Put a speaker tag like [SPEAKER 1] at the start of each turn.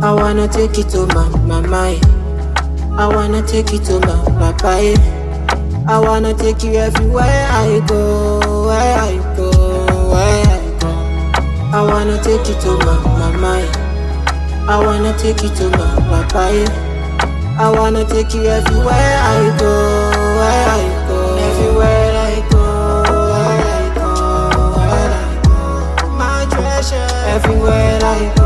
[SPEAKER 1] I wanna take it to my mama. I wanna take it to my papa. I wanna take you everywhere I go, where I go, where I go. I wanna take it to my mama. I wanna take it to my papa. I wanna take you everywhere I go, where I go, everywhere I go, where I go, where I go. My treasure, everywhere I go.